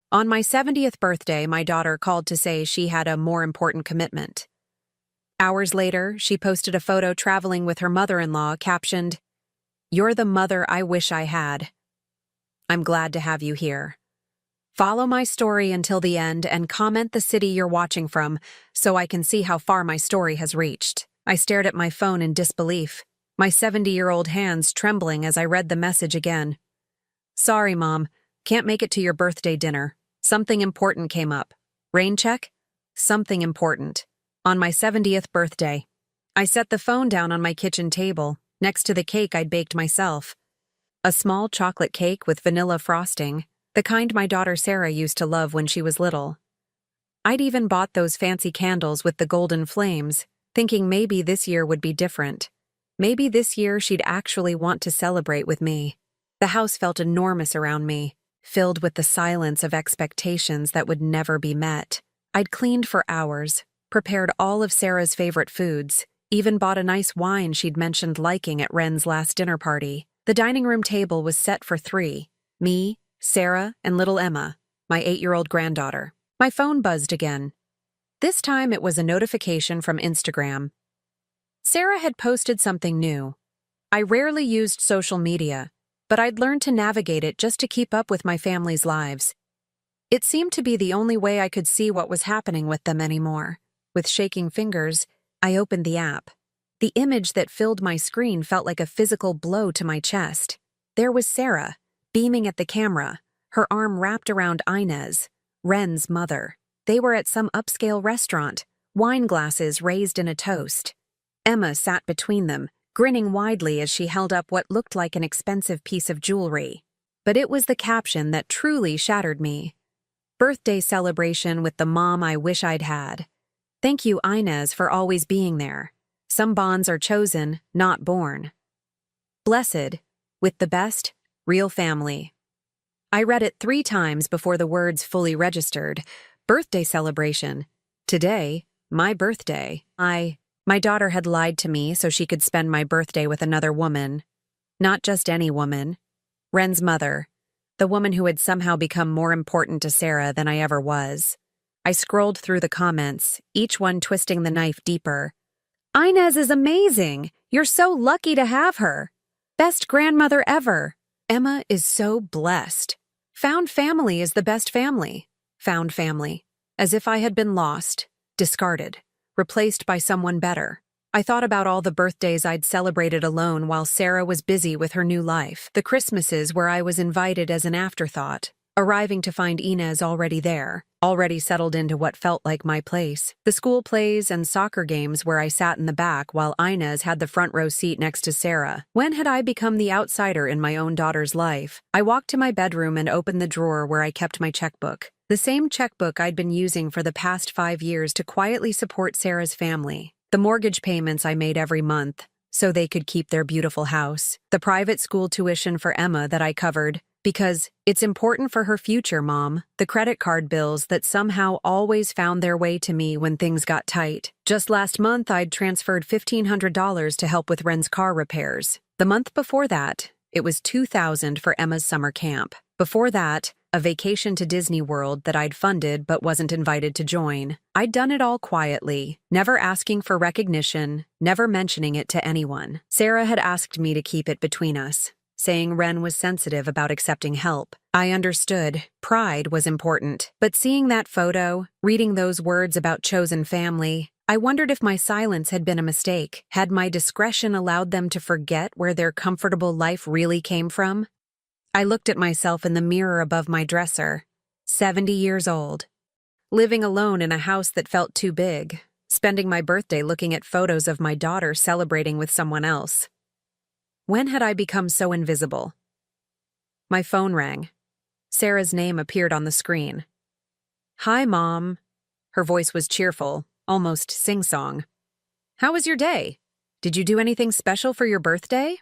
On my 70th birthday, my daughter called to say she had a more important commitment. Hours later, she posted a photo traveling with her mother-in-law captioned, "You're the mother I wish I had. I'm glad to have you here. Follow my story until the end and comment the city you're watching from so I can see how far my story has reached." I stared at my phone in disbelief, my 70-year-old hands trembling as I read the message again. "Sorry, Mom. Can't make it to your birthday dinner. Something important came up. Rain check? Something important. On my 70th birthday." I set the phone down on my kitchen table, next to the cake I'd baked myself. A small chocolate cake with vanilla frosting, the kind my daughter Sarah used to love when she was little. I'd even bought those fancy candles with the golden flames, thinking maybe this year would be different. Maybe this year she'd actually want to celebrate with me. The house felt enormous around me, filled with the silence of expectations that would never be met. I'd cleaned for hours, prepared all of Sarah's favorite foods, even bought a nice wine she'd mentioned liking at Wren's last dinner party. The dining room table was set for 3, me, Sarah, and little Emma, my 8-year-old granddaughter. My phone buzzed again. This time it was a notification from Instagram. Sarah had posted something new. I rarely used social media, but I'd learned to navigate it just to keep up with my family's lives. It seemed to be the only way I could see what was happening with them anymore. With shaking fingers, I opened the app. The image that filled my screen felt like a physical blow to my chest. There was Sarah, beaming at the camera, her arm wrapped around Inez, Wren's mother. They were at some upscale restaurant, wine glasses raised in a toast. Emma sat between them, grinning widely as she held up what looked like an expensive piece of jewelry. But it was the caption that truly shattered me. "Birthday celebration with the mom I wish I'd had. Thank you, Inez, for always being there. Some bonds are chosen, not born. Blessed, with the best, real family." I read it 3 times before the words fully registered. Birthday celebration. Today, my birthday. My daughter had lied to me so she could spend my birthday with another woman. Not just any woman. Wren's mother. The woman who had somehow become more important to Sarah than I ever was. I scrolled through the comments, each one twisting the knife deeper. "Inez is amazing! You're so lucky to have her! Best grandmother ever! Emma is so blessed! Found family is the best family. Found family. As if I had been lost, discarded, replaced by someone better." I thought about all the birthdays I'd celebrated alone while Sarah was busy with her new life, the Christmases where I was invited as an afterthought, arriving to find Inez already there, already settled into what felt like my place, the school plays and soccer games where I sat in the back while Inez had the front row seat next to Sarah. When had I become the outsider in my own daughter's life? I walked to my bedroom and opened the drawer where I kept my checkbook. The same checkbook I'd been using for the past 5 years to quietly support Sarah's family. The mortgage payments I made every month, so they could keep their beautiful house. The private school tuition for Emma that I covered, because it's important for her future, Mom. The credit card bills that somehow always found their way to me when things got tight. Just last month, I'd transferred $1,500 to help with Wren's car repairs. The month before that, it was $2,000 for Emma's summer camp. Before that, a vacation to Disney World that I'd funded but wasn't invited to join. I'd done it all quietly, never asking for recognition, never mentioning it to anyone. Sarah had asked me to keep it between us, saying Wren was sensitive about accepting help. I understood. Pride was important. But seeing that photo, reading those words about chosen family, I wondered if my silence had been a mistake. Had my discretion allowed them to forget where their comfortable life really came from? I looked at myself in the mirror above my dresser, 70 years old, living alone in a house that felt too big, spending my birthday looking at photos of my daughter celebrating with someone else. When had I become so invisible? My phone rang. Sarah's name appeared on the screen. "Hi, Mom." Her voice was cheerful, almost sing-song. "How was your day? Did you do anything special for your birthday?"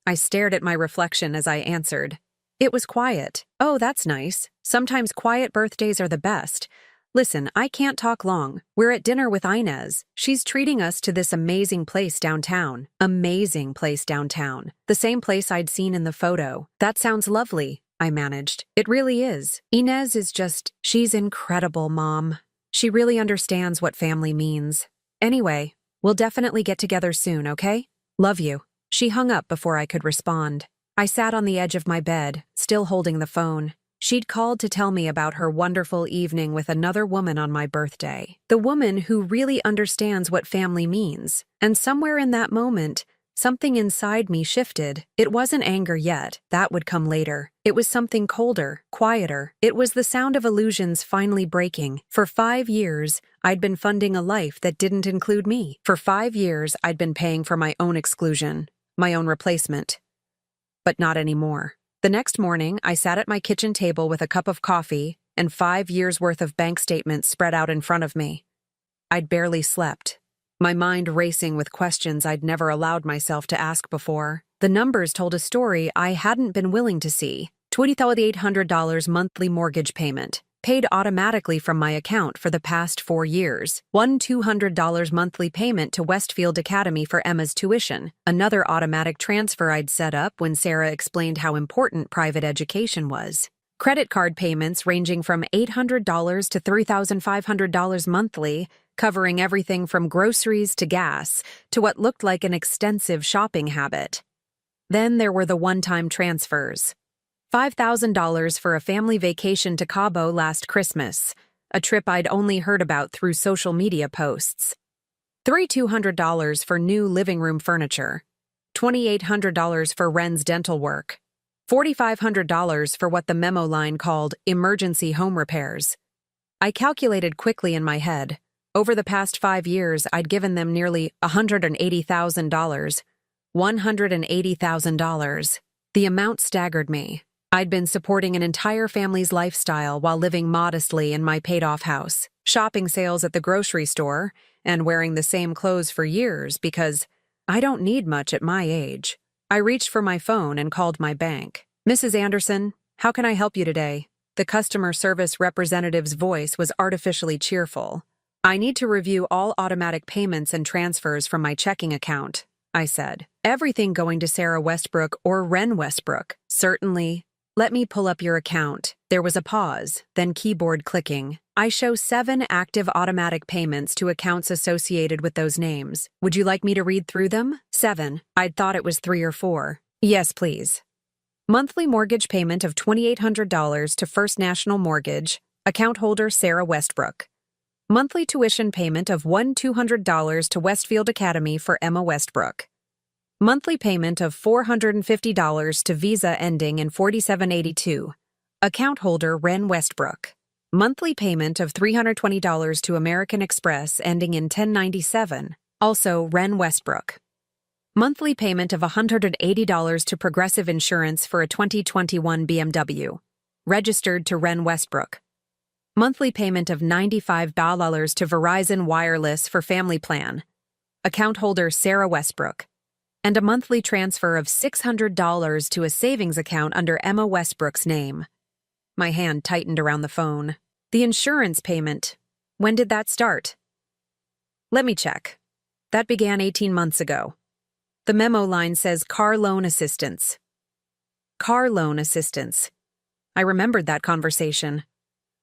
I stared at my reflection as I answered. It was quiet. "Oh, that's nice. Sometimes quiet birthdays are the best. Listen, I can't talk long. We're at dinner with Inez. She's treating us to this amazing place downtown. Amazing place downtown. The same place I'd seen in the photo. That sounds lovely. I managed. It really is. Inez is she's incredible, Mom. She really understands what family means. Anyway, we'll definitely get together soon, okay? Love you. She hung up before I could respond. I sat on the edge of my bed, still holding the phone. She'd called to tell me about her wonderful evening with another woman on my birthday. The woman who really understands what family means. And somewhere in that moment, something inside me shifted. It wasn't anger yet. That would come later. It was something colder, quieter. It was the sound of illusions finally breaking. For 5 years, I'd been funding a life that didn't include me. For 5 years, I'd been paying for my own exclusion, my own replacement. But not anymore. The next morning, I sat at my kitchen table with a cup of coffee and 5 years' worth of bank statements spread out in front of me. I'd barely slept, my mind racing with questions I'd never allowed myself to ask before. The numbers told a story I hadn't been willing to see. $20,800 monthly mortgage payment, paid automatically from my account for the past 4 years. One $200 monthly payment to Westfield Academy for Emma's tuition. Another automatic transfer I'd set up when Sarah explained how important private education was. Credit card payments ranging from $800 to $3,500 monthly, covering everything from groceries to gas, to what looked like an extensive shopping habit. Then there were the one-time transfers. $5,000 for a family vacation to Cabo last Christmas, a trip I'd only heard about through social media posts. $3,200 for new living room furniture. $2,800 for Ren's dental work. $4,500 for what the memo line called emergency home repairs. I calculated quickly in my head. Over the past 5 years, I'd given them nearly $180,000. $180,000. The amount staggered me. I'd been supporting an entire family's lifestyle while living modestly in my paid-off house, shopping sales at the grocery store, and wearing the same clothes for years because I don't need much at my age. I reached for my phone and called my bank. "Mrs. Anderson, how can I help you today?" The customer service representative's voice was artificially cheerful. "I need to review all automatic payments and transfers from my checking account," I said. "Everything going to Sarah Westbrook or Ren Westbrook." "Certainly. Let me pull up your account." There was a pause, then keyboard clicking. "I show 7 active automatic payments to accounts associated with those names. Would you like me to read through them?" 7. I'd thought it was 3 or 4. "Yes, please." Monthly mortgage payment of $2,800 to First National Mortgage, account holder Sarah Westbrook. Monthly tuition payment of $1,200 to Westfield Academy for Emma Westbrook. Monthly payment of $450 to Visa ending in 4782. Account holder Ren Westbrook. Monthly payment of $320 to American Express ending in 1097. Also Ren Westbrook. Monthly payment of $180 to Progressive Insurance for a 2021 BMW. Registered to Ren Westbrook. Monthly payment of $95 to Verizon Wireless for Family Plan. Account holder Sarah Westbrook. And a monthly transfer of $600 to a savings account under Emma Westbrook's name. My hand tightened around the phone. The insurance payment. When did that start? Let me check. That began 18 months ago. The memo line says car loan assistance. Car loan assistance. I remembered that conversation.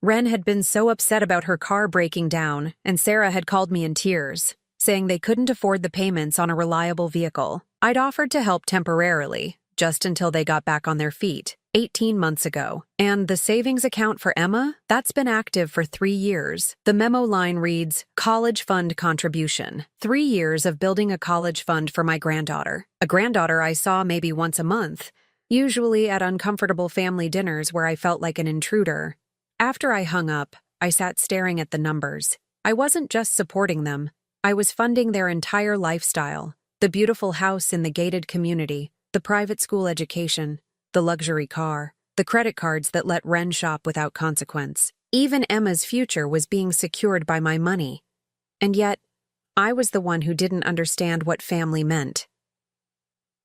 Ren had been so upset about her car breaking down, and Sarah had called me in tears, saying they couldn't afford the payments on a reliable vehicle. I'd offered to help temporarily, just until they got back on their feet, 18 months ago. And the savings account for Emma? That's been active for 3 years. The memo line reads, college fund contribution. 3 years of building a college fund for my granddaughter. A granddaughter I saw maybe once a month, usually at uncomfortable family dinners where I felt like an intruder. After I hung up, I sat staring at the numbers. I wasn't just supporting them. I was funding their entire lifestyle. The beautiful house in the gated community, the private school education, the luxury car, the credit cards that let Ren shop without consequence. Even Emma's future was being secured by my money. And yet, I was the one who didn't understand what family meant.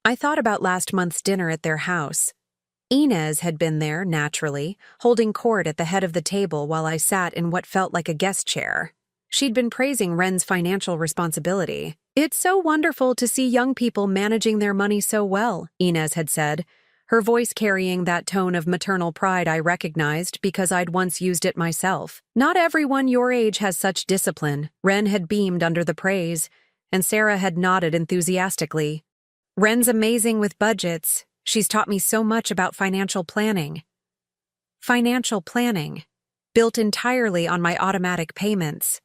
I thought about last month's dinner at their house. Inez had been there, naturally, holding court at the head of the table while I sat in what felt like a guest chair. She'd been praising Ren's financial responsibility. "It's so wonderful to see young people managing their money so well," Inez had said, her voice carrying that tone of maternal pride I recognized because I'd once used it myself. "Not everyone your age has such discipline." Wren had beamed under the praise, and Sarah had nodded enthusiastically. "Wren's amazing with budgets. She's taught me so much about financial planning." Financial planning, built entirely on my automatic payments.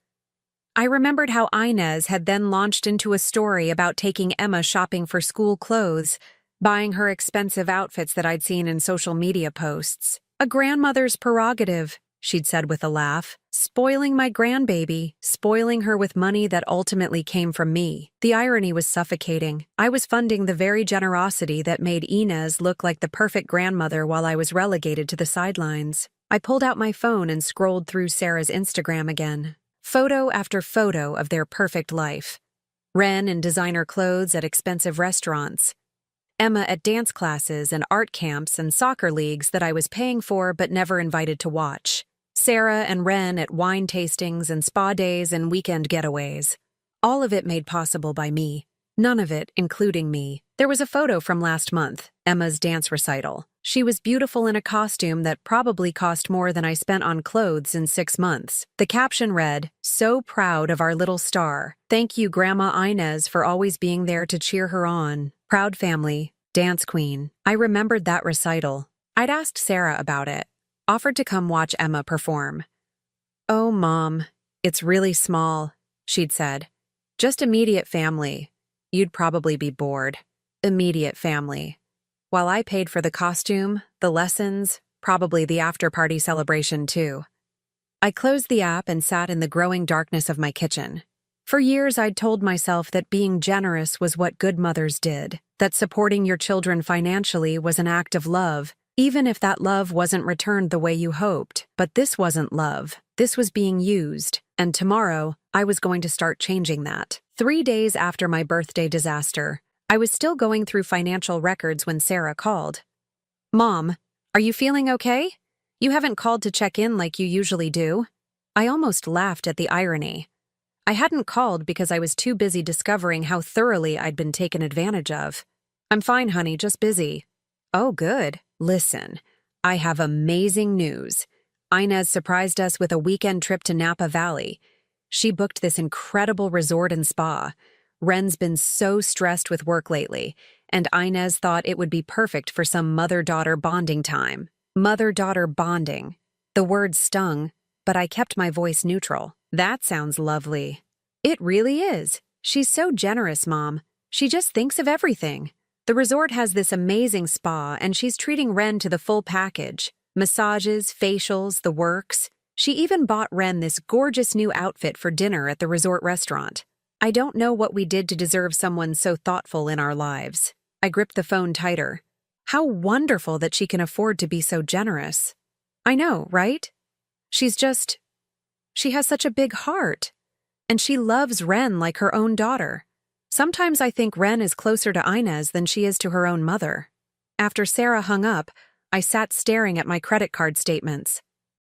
I remembered how Inez had then launched into a story about taking Emma shopping for school clothes, buying her expensive outfits that I'd seen in social media posts. "A grandmother's prerogative," she'd said with a laugh. "Spoiling my grandbaby, spoiling her with money that ultimately came from me." The irony was suffocating. I was funding the very generosity that made Inez look like the perfect grandmother while I was relegated to the sidelines. I pulled out my phone and scrolled through Sarah's Instagram again. Photo after photo of their perfect life. Wren in designer clothes at expensive restaurants. Emma at dance classes and art camps and soccer leagues that I was paying for but never invited to watch. Sarah and Wren at wine tastings and spa days and weekend getaways. All of it made possible by me. None of it including me. There was a photo from last month, Emma's dance recital. She was beautiful in a costume that probably cost more than I spent on clothes in 6 months. The caption read, "So proud of our little star. Thank you, Grandma Inez, for always being there to cheer her on. Proud family, dance queen." I remembered that recital. I'd asked Sarah about it, offered to come watch Emma perform. "Oh, Mom, it's really small," she'd said. "Just immediate family. You'd probably be bored." Immediate family. While I paid for the costume, the lessons, probably the after-party celebration too. I closed the app and sat in the growing darkness of my kitchen. For years I'd told myself that being generous was what good mothers did, that supporting your children financially was an act of love, even if that love wasn't returned the way you hoped. But this wasn't love. This was being used, and tomorrow I was going to start changing that. 3 days after my birthday disaster, I was still going through financial records when Sarah called. "Mom, are you feeling okay? You haven't called to check in like you usually do." I almost laughed at the irony. I hadn't called because I was too busy discovering how thoroughly I'd been taken advantage of. "I'm fine, honey, just busy." "Oh, good. Listen, I have amazing news. Inez surprised us with a weekend trip to Napa Valley. She booked this incredible resort and spa. Wren's been so stressed with work lately, and Inez thought it would be perfect for some mother-daughter bonding time." Mother-daughter bonding. The word stung, but I kept my voice neutral. "That sounds lovely." "It really is. She's so generous, Mom. She just thinks of everything. The resort has this amazing spa, and she's treating Wren to the full package. Massages, facials, the works. She even bought Wren this gorgeous new outfit for dinner at the resort restaurant. I don't know what we did to deserve someone so thoughtful in our lives." I gripped the phone tighter. How wonderful that she can afford to be so generous. I know, right? She has such a big heart. And she loves Wren like her own daughter. Sometimes I think Wren is closer to Inez than she is to her own mother. After Sarah hung up, I sat staring at my credit card statements.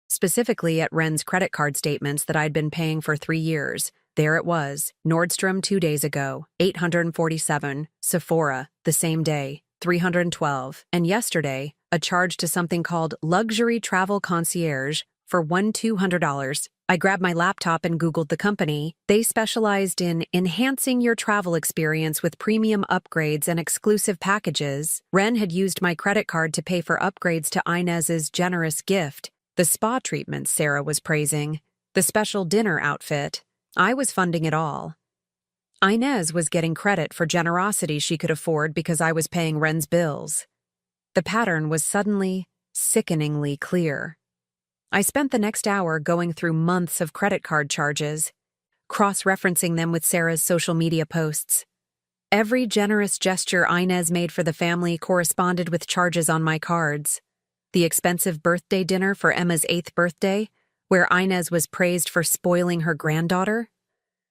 Specifically at Wren's credit card statements that I'd been paying for 3 years. There it was, Nordstrom 2 days ago, $847, Sephora, the same day, $312, and yesterday, a charge to something called Luxury Travel Concierge for $200. I grabbed my laptop and Googled the company. They specialized in enhancing your travel experience with premium upgrades and exclusive packages. Wren had used my credit card to pay for upgrades to Inez's generous gift, the spa treatment Sarah was praising, the special dinner outfit. I was funding it all. Inez was getting credit for generosity she could afford because I was paying Wren's bills. The pattern was suddenly, sickeningly clear. I spent the next hour going through months of credit card charges, cross-referencing them with Sarah's social media posts. Every generous gesture Inez made for the family corresponded with charges on my cards. The expensive birthday dinner for Emma's 8th birthday, where Inez was praised for spoiling her granddaughter.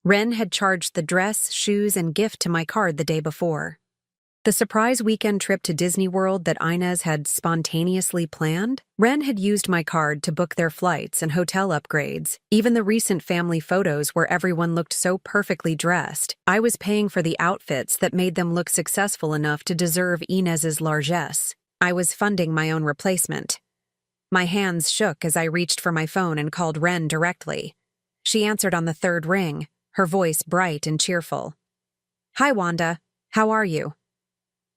Wren had charged the dress, shoes, and gift to my card the day before. The surprise weekend trip to Disney World that Inez had spontaneously planned, Wren had used my card to book their flights and hotel upgrades. Even the recent family photos where everyone looked so perfectly dressed, I was paying for the outfits that made them look successful enough to deserve Inez's largesse. I was funding my own replacement. My hands shook as I reached for my phone and called Ren directly. She answered on the third ring, her voice bright and cheerful. "Hi, Wanda. How are you?"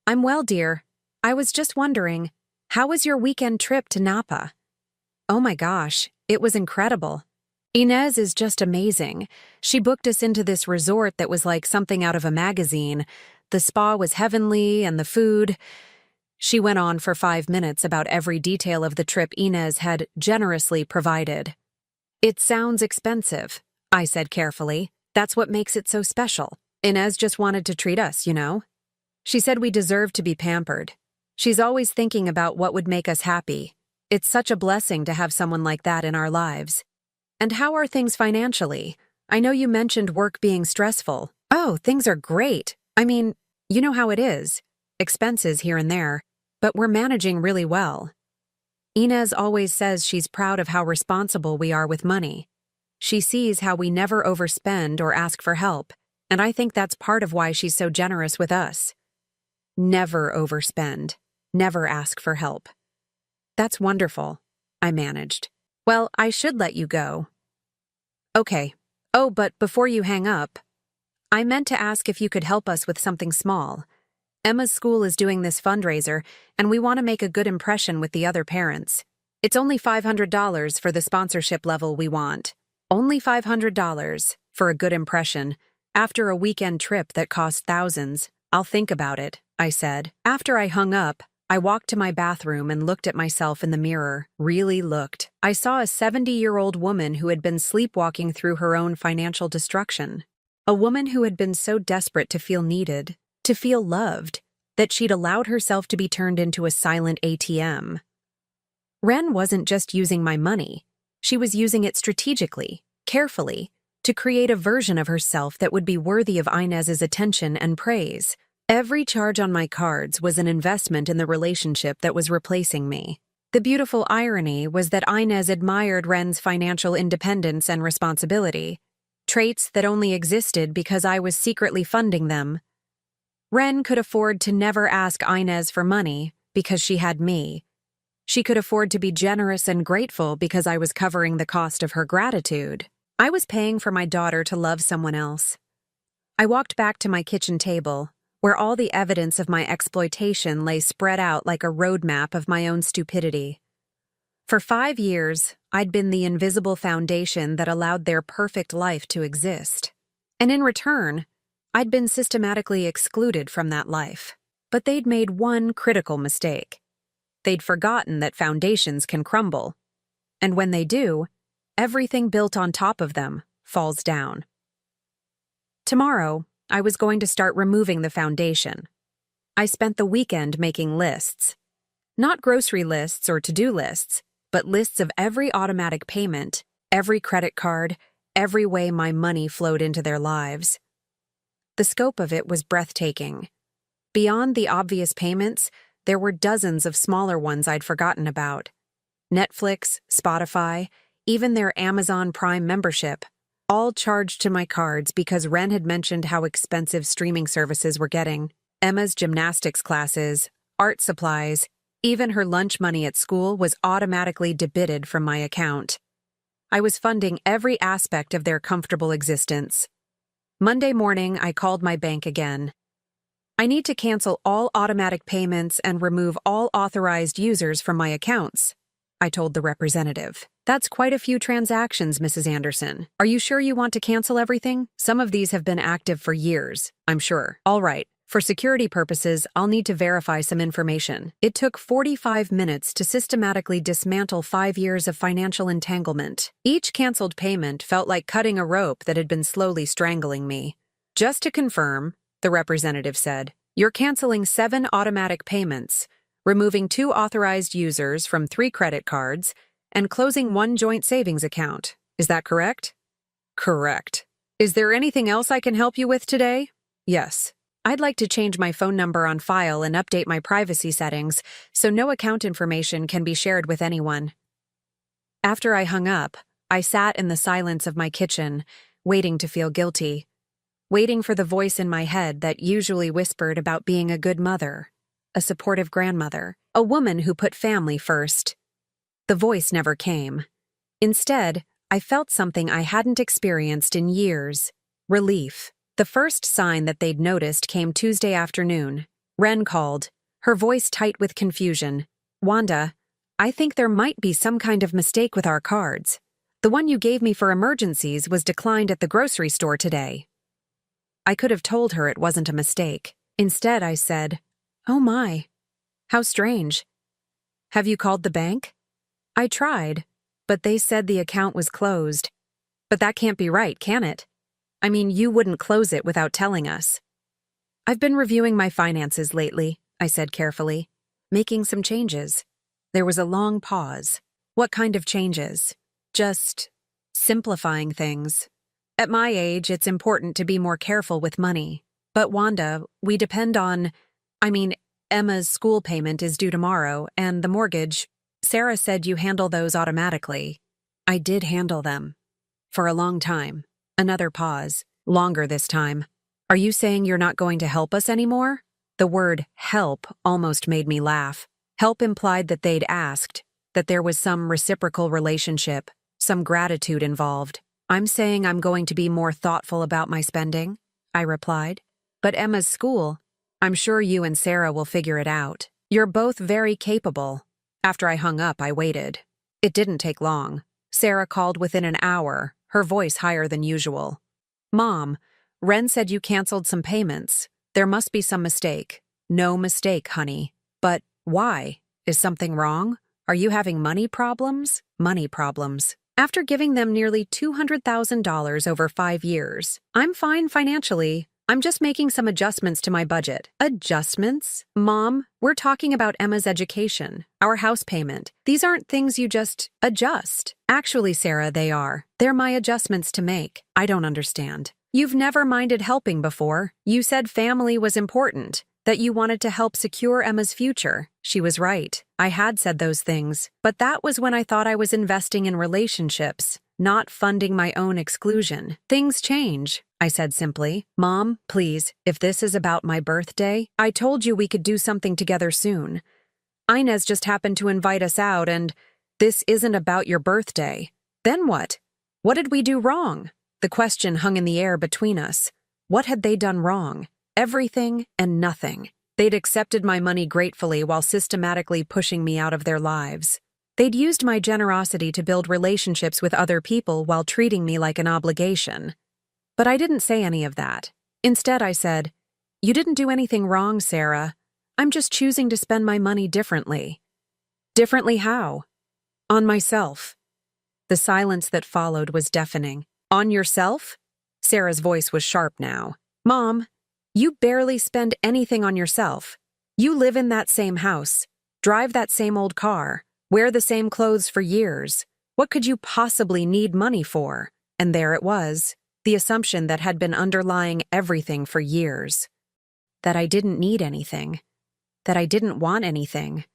"I'm well, dear. I was just wondering, how was your weekend trip to Napa?" "Oh my gosh, it was incredible. Inez is just amazing. She booked us into this resort that was like something out of a magazine. The spa was heavenly and the food—" She went on for 5 minutes about every detail of the trip Inez had generously provided. "It sounds expensive," I said carefully. "That's what makes it so special. Inez just wanted to treat us, you know? She said we deserved to be pampered. She's always thinking about what would make us happy. It's such a blessing to have someone like that in our lives." "And how are things financially? I know you mentioned work being stressful." "Oh, things are great. I mean, you know how it is. Expenses here and there. But we're managing really well. Inez always says she's proud of how responsible we are with money. She sees how we never overspend or ask for help, and I think that's part of why she's so generous with us. Never overspend. Never ask for help." "That's wonderful," I managed. "Well, I should let you go." "Okay. Oh, but before you hang up, I meant to ask if you could help us with something small. Emma's school is doing this fundraiser, and we want to make a good impression with the other parents. It's only $500 for the sponsorship level we want. Only $500 for a good impression, after a weekend trip that cost thousands. I'll think about it," I said. After I hung up, I walked to my bathroom and looked at myself in the mirror, really looked. I saw a 70-year-old woman who had been sleepwalking through her own financial destruction. A woman who had been so desperate to feel needed, to feel loved, that she'd allowed herself to be turned into a silent ATM. Ren wasn't just using my money. She was using it strategically, carefully, to create a version of herself that would be worthy of Inez's attention and praise. Every charge on my cards was an investment in the relationship that was replacing me. The beautiful irony was that Inez admired Ren's financial independence and responsibility, traits that only existed because I was secretly funding them. Ren could afford to never ask Inez for money because she had me. She could afford to be generous and grateful because I was covering the cost of her gratitude. I was paying for my daughter to love someone else. I walked back to my kitchen table, where all the evidence of my exploitation lay spread out like a roadmap of my own stupidity. For 5 years, I'd been the invisible foundation that allowed their perfect life to exist. And in return, I'd been systematically excluded from that life. But they'd made one critical mistake. They'd forgotten that foundations can crumble. And when they do, everything built on top of them falls down. Tomorrow, I was going to start removing the foundation. I spent the weekend making lists. Not grocery lists or to-do lists, but lists of every automatic payment, every credit card, every way my money flowed into their lives. The scope of it was breathtaking. Beyond the obvious payments, there were dozens of smaller ones I'd forgotten about. Netflix, Spotify, even their Amazon Prime membership, all charged to my cards because Ren had mentioned how expensive streaming services were getting. Emma's gymnastics classes, art supplies, even her lunch money at school was automatically debited from my account. I was funding every aspect of their comfortable existence. Monday morning, I called my bank again. "I need to cancel all automatic payments and remove all authorized users from my accounts," I told the representative. "That's quite a few transactions, Mrs. Anderson. Are you sure you want to cancel everything? Some of these have been active for years, I'm sure." "All right. For security purposes, I'll need to verify some information." It took 45 minutes to systematically dismantle 5 years of financial entanglement. Each canceled payment felt like cutting a rope that had been slowly strangling me. "Just to confirm," the representative said, "you're canceling 7 automatic payments, removing 2 authorized users from 3 credit cards, and closing 1 joint savings account. Is that correct?" "Correct. Is there anything else I can help you with today?" "Yes. I'd like to change my phone number on file and update my privacy settings so no account information can be shared with anyone." After I hung up, I sat in the silence of my kitchen, waiting to feel guilty, waiting for the voice in my head that usually whispered about being a good mother, a supportive grandmother, A woman who put family first. The voice never came. Instead, I felt something I hadn't experienced in years. Relief. The first sign that they'd noticed came Tuesday afternoon. Ren called, her voice tight with confusion. "Wanda, I think there might be some kind of mistake with our cards. The one you gave me for emergencies was declined at the grocery store today." I could have told her it wasn't a mistake. Instead, I said, "Oh my, how strange. Have you called the bank?" "I tried, but they said the account was closed." "But that can't be right, can it? I mean, you wouldn't close it without telling us." "I've been reviewing my finances lately," I said carefully, "making some changes." There was a long pause. "What kind of changes?" "Just simplifying things. At my age, it's important to be more careful with money. But Wanda, we depend on, Emma's school payment is due tomorrow, and the mortgage. Sarah said you handle those automatically." "I did handle them. For a long time." Another pause, longer this time. "Are you saying you're not going to help us anymore?" The word help almost made me laugh. Help implied that they'd asked, that there was some reciprocal relationship, some gratitude involved. "I'm saying I'm going to be more thoughtful about my spending," I replied. "But Emma's school, I'm sure you and Sarah will figure it out. You're both very capable." After I hung up, I waited. It didn't take long. Sarah called within an hour, her voice higher than usual. "Mom, Ren said you canceled some payments. There must be some mistake." "No mistake, honey. But why? Is something wrong? Are you having money problems?" "Money problems. After giving them nearly $200,000 over 5 years. I'm fine financially. I'm just making some adjustments to my budget." "Adjustments? Mom, we're talking about Emma's education, our house payment. These aren't things you just adjust." "Actually, Sarah, they are. They're my adjustments to make." "I don't understand. You've never minded helping before. You said family was important, that you wanted to help secure Emma's future." She was right. I had said those things, but that was when I thought I was investing in relationships, not funding my own exclusion. "Things change," I said simply. "Mom, please, if this is about my birthday, I told you we could do something together soon. Inez just happened to invite us out and this isn't about your birthday." "Then what? What did we do wrong?" The question hung in the air between us. What had they done wrong? Everything and nothing. They'd accepted my money gratefully while systematically pushing me out of their lives. They'd used my generosity to build relationships with other people while treating me like an obligation. But I didn't say any of that. Instead, I said, "You didn't do anything wrong, Sarah. I'm just choosing to spend my money differently." "Differently how?" "On myself." The silence that followed was deafening. "On yourself?" Sarah's voice was sharp now. "Mom, you barely spend anything on yourself. You live in that same house, drive that same old car, wear the same clothes for years. What could you possibly need money for?" And there it was, the assumption that had been underlying everything for years. That I didn't need anything. That I didn't want anything.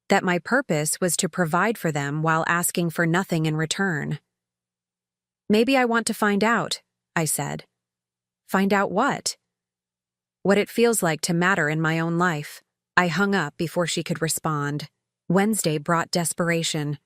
That my purpose was to provide for them while asking for nothing in return. "Maybe I want to find out," I said. "Find out what?" "What it feels like to matter in my own life." I hung up before she could respond. Wednesday brought desperation.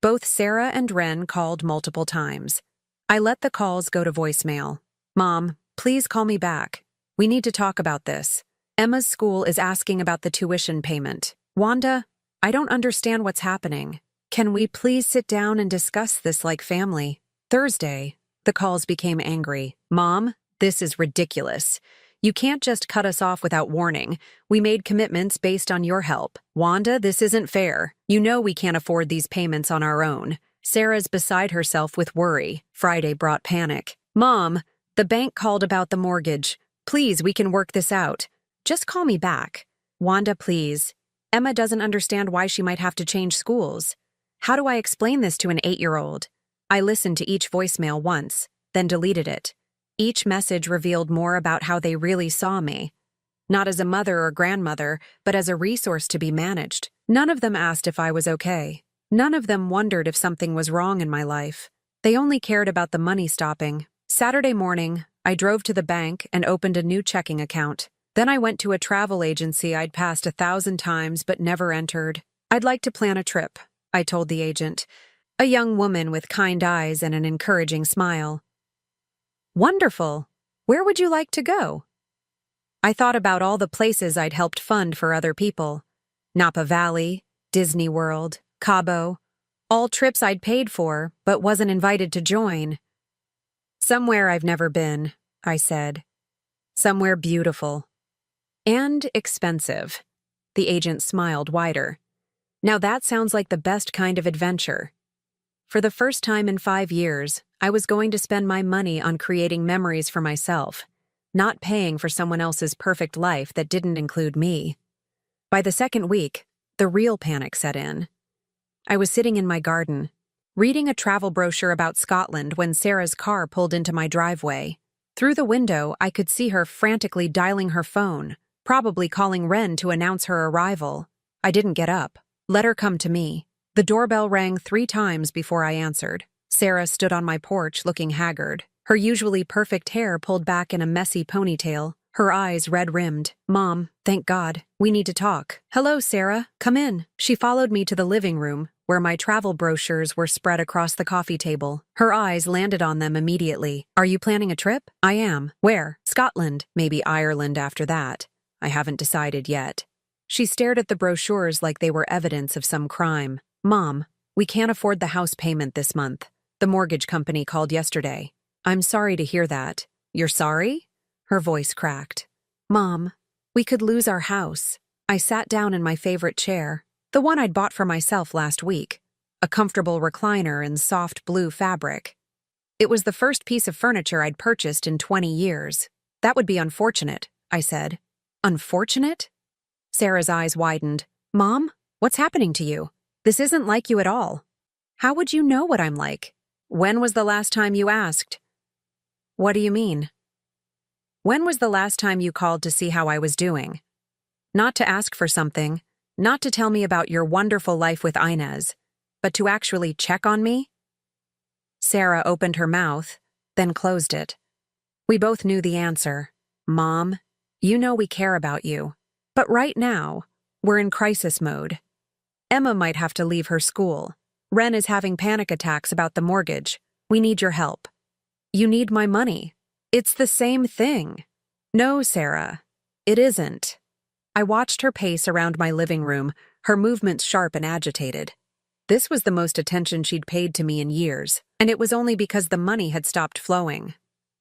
Both Sarah and Ren called multiple times. I let the calls go to voicemail. "Mom, please call me back. We need to talk about this. Emma's school is asking about the tuition payment. Wanda, I don't understand what's happening. Can we please sit down and discuss this like family?" Thursday, the calls became angry. "Mom, this is ridiculous. You can't just cut us off without warning. We made commitments based on your help. Wanda, this isn't fair. You know we can't afford these payments on our own." Sarah's beside herself with worry. Friday brought panic. "Mom, the bank called about the mortgage. Please, we can work this out. Just call me back." "Wanda, please. Emma doesn't understand why she might have to change schools. How do I explain this to an 8-year-old? I listened to each voicemail once, then deleted it. Each message revealed more about how they really saw me. Not as a mother or grandmother, but as a resource to be managed. None of them asked if I was okay. None of them wondered if something was wrong in my life. They only cared about the money stopping. Saturday morning, I drove to the bank and opened a new checking account. Then I went to a travel agency I'd passed 1,000 times but never entered. I'd like to plan a trip, I told the agent, a young woman with kind eyes and an encouraging smile. Wonderful! Where would you like to go? I thought about all the places I'd helped fund for other people. Napa Valley, Disney World, Cabo, all trips I'd paid for but wasn't invited to join. Somewhere I've never been, I said. Somewhere beautiful. And expensive. The agent smiled wider. Now that sounds like the best kind of adventure. For the first time in 5 years, I was going to spend my money on creating memories for myself, not paying for someone else's perfect life that didn't include me. By the second week, the real panic set in. I was sitting in my garden, reading a travel brochure about Scotland when Sarah's car pulled into my driveway. Through the window, I could see her frantically dialing her phone, probably calling Wren to announce her arrival. I didn't get up. Let her come to me. The doorbell rang 3 times before I answered. Sarah stood on my porch looking haggard, her usually perfect hair pulled back in a messy ponytail, her eyes red-rimmed. Mom, thank God, we need to talk. Hello, Sarah, come in. She followed me to the living room, where my travel brochures were spread across the coffee table. Her eyes landed on them immediately. Are you planning a trip? I am. Where? Scotland, maybe Ireland after that. I haven't decided yet. She stared at the brochures like they were evidence of some crime. Mom, we can't afford the house payment this month. The mortgage company called yesterday. I'm sorry to hear that. You're sorry? Her voice cracked. Mom, we could lose our house. I sat down in my favorite chair, the one I'd bought for myself last week, a comfortable recliner in soft blue fabric. It was the first piece of furniture I'd purchased in 20 years. That would be unfortunate, I said. Unfortunate? Sarah's eyes widened. Mom, what's happening to you? This isn't like you at all. How would you know what I'm like? When was the last time you asked? What do you mean? When was the last time you called to see how I was doing? Not to ask for something, not to tell me about your wonderful life with Inez, but to actually check on me? Sarah opened her mouth, then closed it. We both knew the answer. Mom, you know we care about you. But right now, we're in crisis mode. Emma might have to leave her school. Wren is having panic attacks about the mortgage. We need your help. You need my money. It's the same thing. No, Sarah, it isn't. I watched her pace around my living room, her movements sharp and agitated. This was the most attention she'd paid to me in years, and it was only because the money had stopped flowing.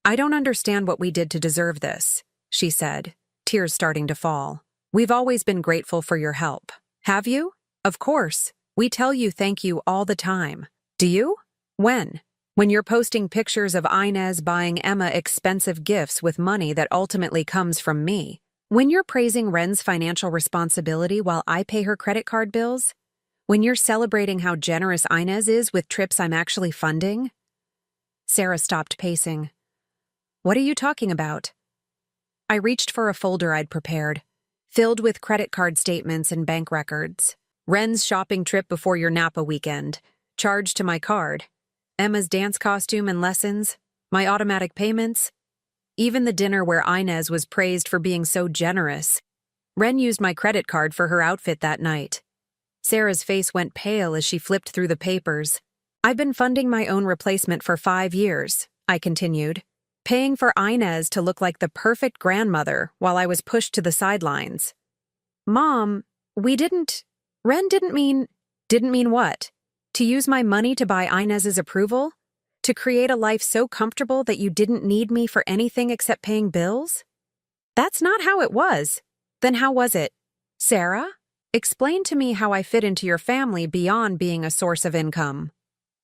I don't understand what we did to deserve this, she said, tears starting to fall. We've always been grateful for your help. Have you? Of course. We tell you thank you all the time. Do you? When? When you're posting pictures of Inez buying Emma expensive gifts with money that ultimately comes from me. When you're praising Wren's financial responsibility while I pay her credit card bills. When you're celebrating how generous Inez is with trips I'm actually funding. Sarah stopped pacing. What are you talking about? I reached for a folder I'd prepared, filled with credit card statements and bank records. Wren's shopping trip before your Napa weekend, charged to my card. Emma's dance costume and lessons, my automatic payments. Even the dinner where Inez was praised for being so generous. Wren used my credit card for her outfit that night. Sarah's face went pale as she flipped through the papers. I've been funding my own replacement for 5 years, I continued, paying for Inez to look like the perfect grandmother while I was pushed to the sidelines. Mom, Wren didn't mean what? To use my money to buy Inez's approval? To create a life so comfortable that you didn't need me for anything except paying bills? That's not how it was. Then how was it? Sarah, explain to me how I fit into your family beyond being a source of income.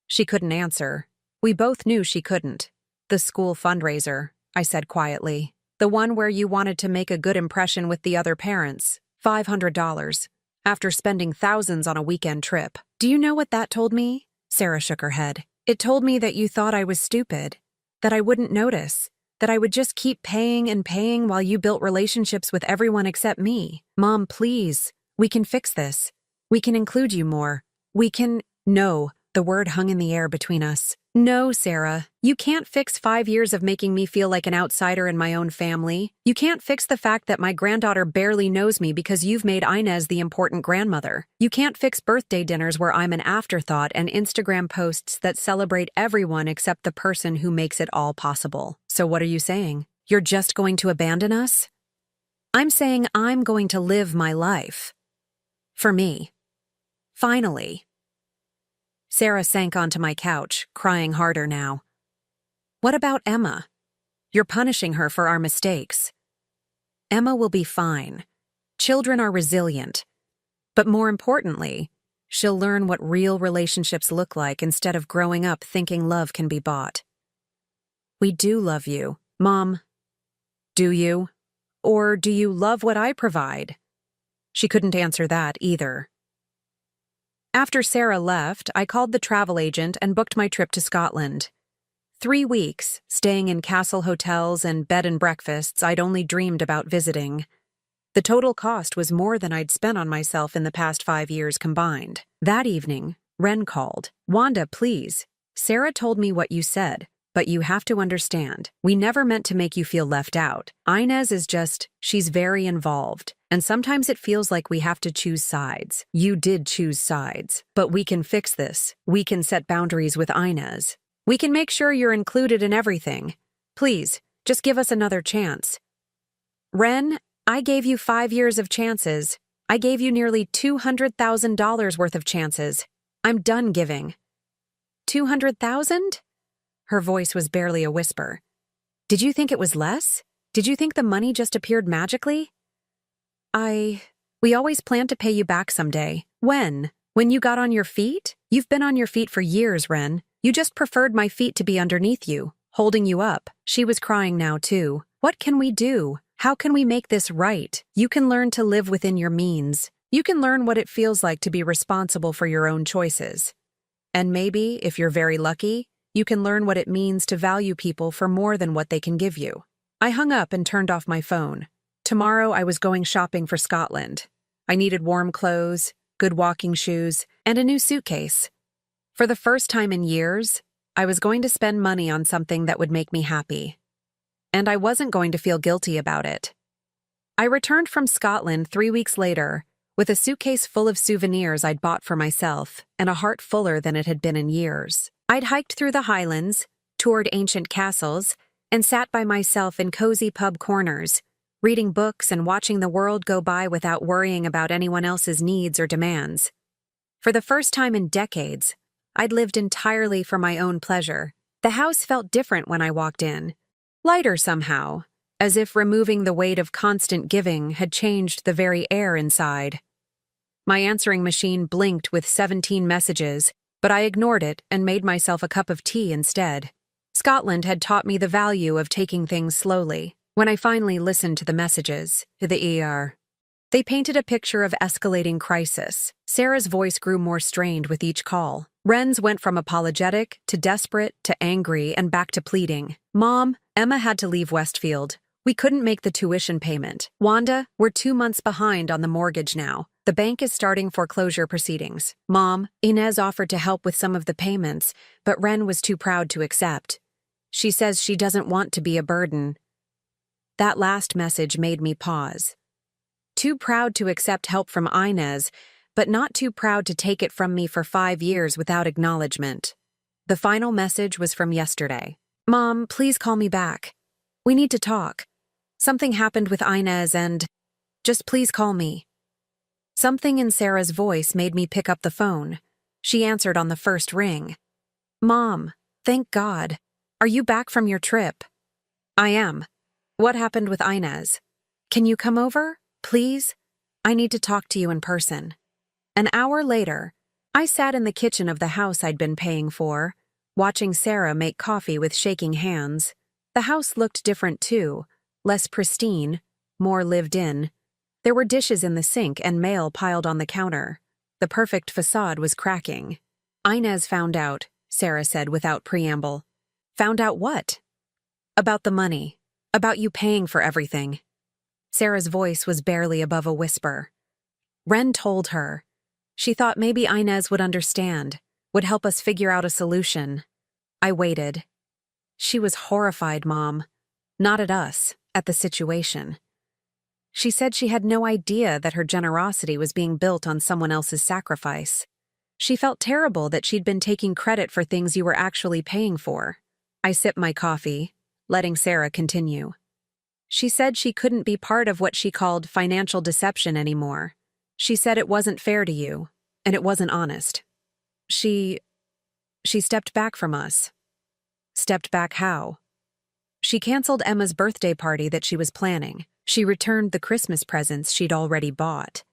She couldn't answer. We both knew she couldn't. The school fundraiser, I said quietly. The one where you wanted to make a good impression with the other parents. $500. After spending thousands on a weekend trip. Do you know what that told me? Sarah shook her head. It told me that you thought I was stupid, that I wouldn't notice, that I would just keep paying and paying while you built relationships with everyone except me. Mom, please, we can fix this. We can include you more. We can— No, the word hung in the air between us. No, Sarah, you can't fix 5 years of making me feel like an outsider in my own family. You can't fix the fact that my granddaughter barely knows me because you've made Inez the important grandmother. You can't fix birthday dinners where I'm an afterthought and Instagram posts that celebrate everyone except the person who makes it all possible. So what are you saying? You're just going to abandon us? I'm saying I'm going to live my life. For me. Finally. Sarah sank onto my couch, crying harder now. What about Emma? You're punishing her for our mistakes. Emma will be fine. Children are resilient. But more importantly, she'll learn what real relationships look like instead of growing up thinking love can be bought. We do love you, Mom. Do you? Or do you love what I provide? She couldn't answer that either. After Sarah left, I called the travel agent and booked my trip to Scotland. 3 weeks, staying in castle hotels and bed and breakfasts I'd only dreamed about visiting. The total cost was more than I'd spent on myself in the past 5 years combined. That evening, Ren called. Wanda, please. Sarah told me what you said, but you have to understand, we never meant to make you feel left out. Inez is she's very involved. And sometimes it feels like we have to choose sides. You did choose sides. But we can fix this. We can set boundaries with Inez. We can make sure you're included in everything. Please, just give us another chance. Ren, I gave you 5 years of chances. I gave you nearly $200,000 worth of chances. I'm done giving. 200,000? Her voice was barely a whisper. Did you think it was less? Did you think the money just appeared magically? We always planned to pay you back someday. When? When you got on your feet? You've been on your feet for years, Ren. You just preferred my feet to be underneath you, holding you up. She was crying now, too. What can we do? How can we make this right? You can learn to live within your means. You can learn what it feels like to be responsible for your own choices. And maybe, if you're very lucky, you can learn what it means to value people for more than what they can give you. I hung up and turned off my phone. Tomorrow I was going shopping for Scotland. I needed warm clothes, good walking shoes, and a new suitcase. For the first time in years, I was going to spend money on something that would make me happy. And I wasn't going to feel guilty about it. I returned from Scotland 3 weeks later, with a suitcase full of souvenirs I'd bought for myself and a heart fuller than it had been in years. I'd hiked through the Highlands, toured ancient castles, and sat by myself in cozy pub corners, reading books and watching the world go by without worrying about anyone else's needs or demands. For the first time in decades, I'd lived entirely for my own pleasure. The house felt different when I walked in, lighter somehow, as if removing the weight of constant giving had changed the very air inside. My answering machine blinked with 17 messages, but I ignored it and made myself a cup of tea instead. Scotland had taught me the value of taking things slowly. When I finally listened to the messages, they painted a picture of escalating crisis. Sarah's voice grew more strained with each call. Ren's went from apologetic to desperate to angry and back to pleading. Mom, Emma had to leave Westfield. We couldn't make the tuition payment. Wanda, we're 2 months behind on the mortgage now. The bank is starting foreclosure proceedings. Mom, Inez offered to help with some of the payments, but Ren was too proud to accept. She says she doesn't want to be a burden. That last message made me pause. Too proud to accept help from Inez, but not too proud to take it from me for 5 years without acknowledgement. The final message was from yesterday. Mom, please call me back. We need to talk. Something happened with Inez and just please call me. Something in Sarah's voice made me pick up the phone. She answered on the first ring. Mom, thank God. Are you back from your trip? I am. What happened with Inez? Can you come over, please? I need to talk to you in person. An hour later, I sat in the kitchen of the house I'd been paying for, watching Sarah make coffee with shaking hands. The house looked different too, less pristine, more lived in. There were dishes in the sink and mail piled on the counter. The perfect facade was cracking. Inez found out, Sarah said without preamble. Found out what? About the money. About you paying for everything. Sarah's voice was barely above a whisper. Ren told her. She thought maybe Inez would understand, would help us figure out a solution. I waited. She was horrified, Mom. Not at us, at the situation. She said she had no idea that her generosity was being built on someone else's sacrifice. She felt terrible that she'd been taking credit for things you were actually paying for. I sipped my coffee, letting Sarah continue. She said she couldn't be part of what she called financial deception anymore. She said it wasn't fair to you, and it wasn't honest. She stepped back from us. Stepped back how? She canceled Emma's birthday party that she was planning. She returned the Christmas presents she'd already bought.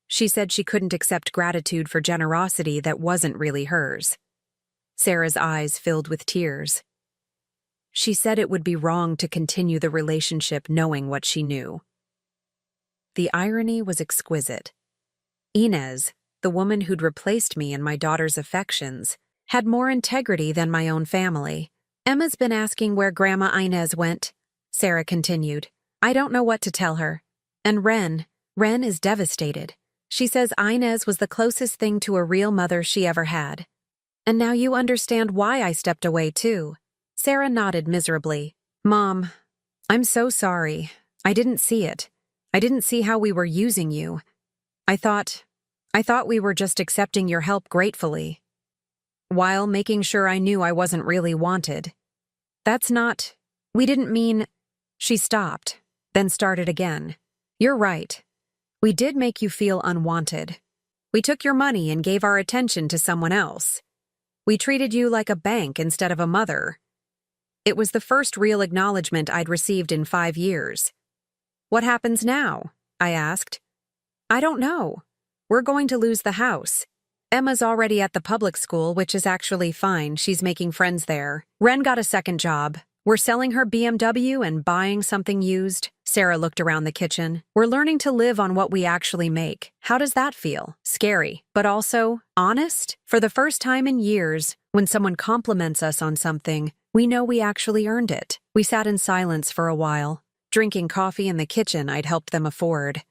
She said she couldn't accept gratitude for generosity that wasn't really hers. Sarah's eyes filled with tears. She said it would be wrong to continue the relationship knowing what she knew. The irony was exquisite. Inez, the woman who'd replaced me in my daughter's affections, had more integrity than my own family. Emma's been asking where Grandma Inez went, Sarah continued. I don't know what to tell her. And Ren is devastated. She says Inez was the closest thing to a real mother she ever had. And now you understand why I stepped away too. Sarah nodded miserably. Mom, I'm so sorry. I didn't see it. I didn't see how we were using you. I thought we were just accepting your help gratefully, while making sure I knew I wasn't really wanted. We didn't mean. She stopped, then started again. You're right. We did make you feel unwanted. We took your money and gave our attention to someone else. We treated you like a bank instead of a mother. It was the first real acknowledgement I'd received in 5 years. What happens now? I asked. I don't know. We're going to lose the house. Emma's already at the public school, which is actually fine. She's making friends there. Ren got a second job. We're selling her BMW and buying something used. Sarah looked around the kitchen. We're learning to live on what we actually make. How does that feel? Scary, but also honest? For the first time in years, when someone compliments us on something, we know we actually earned it. We sat in silence for a while, drinking coffee in the kitchen I'd helped them afford.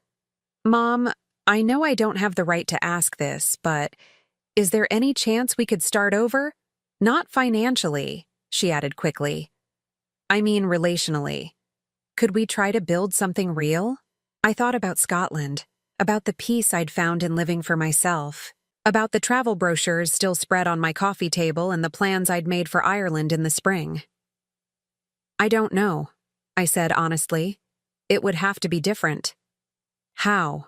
Mom, I know I don't have the right to ask this, but is there any chance we could start over? Not financially, she added quickly. I mean relationally. Could we try to build something real? I thought about Scotland, about the peace I'd found in living for myself, about the travel brochures still spread on my coffee table and the plans I'd made for Ireland in the spring. I don't know, I said honestly. It would have to be different. How?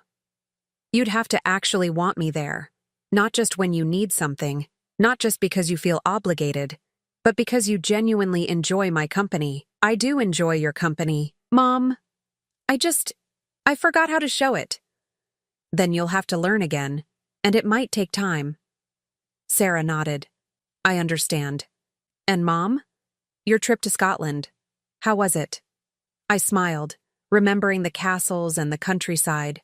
You'd have to actually want me there, not just when you need something, not just because you feel obligated, but because you genuinely enjoy my company. I do enjoy your company. Mom, I forgot how to show it. Then you'll have to learn again, and it might take time. Sarah nodded. I understand. And Mom? Your trip to Scotland. How was it? I smiled, remembering the castles and the countryside,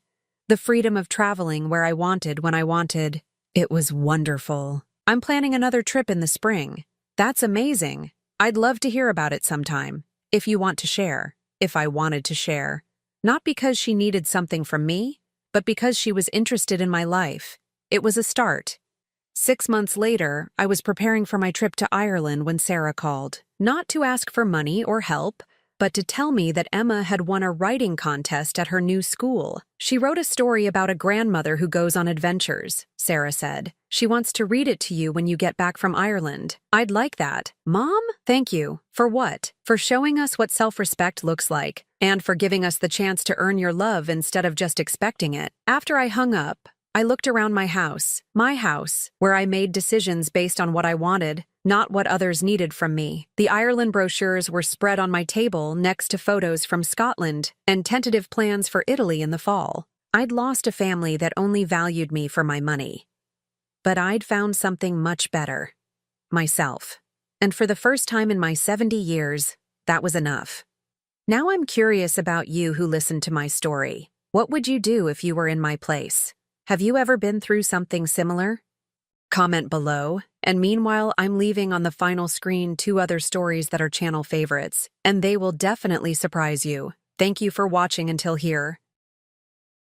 the freedom of traveling where I wanted when I wanted. It was wonderful. I'm planning another trip in the spring. That's amazing. I'd love to hear about it sometime, if you want to share, if I wanted to share. Not because she needed something from me, but because she was interested in my life. It was a start. 6 months later, I was preparing for my trip to Ireland when Sarah called, not to ask for money or help, but to tell me that Emma had won a writing contest at her new school. She wrote a story about a grandmother who goes on adventures, Sarah said. She wants to read it to you when you get back from Ireland. I'd like that. Mom? Thank you. For what? For showing us what self-respect looks like, and for giving us the chance to earn your love instead of just expecting it. After I hung up, I looked around my house, where I made decisions based on what I wanted, not what others needed from me. The Ireland brochures were spread on my table next to photos from Scotland and tentative plans for Italy in the fall. I'd lost a family that only valued me for my money. But I'd found something much better. Myself. And for the first time in my 70 years, that was enough. Now I'm curious about you who listened to my story. What would you do if you were in my place? Have you ever been through something similar? Comment below, and meanwhile I'm leaving on the final screen 2 other stories that are channel favorites, and they will definitely surprise you. Thank you for watching until here.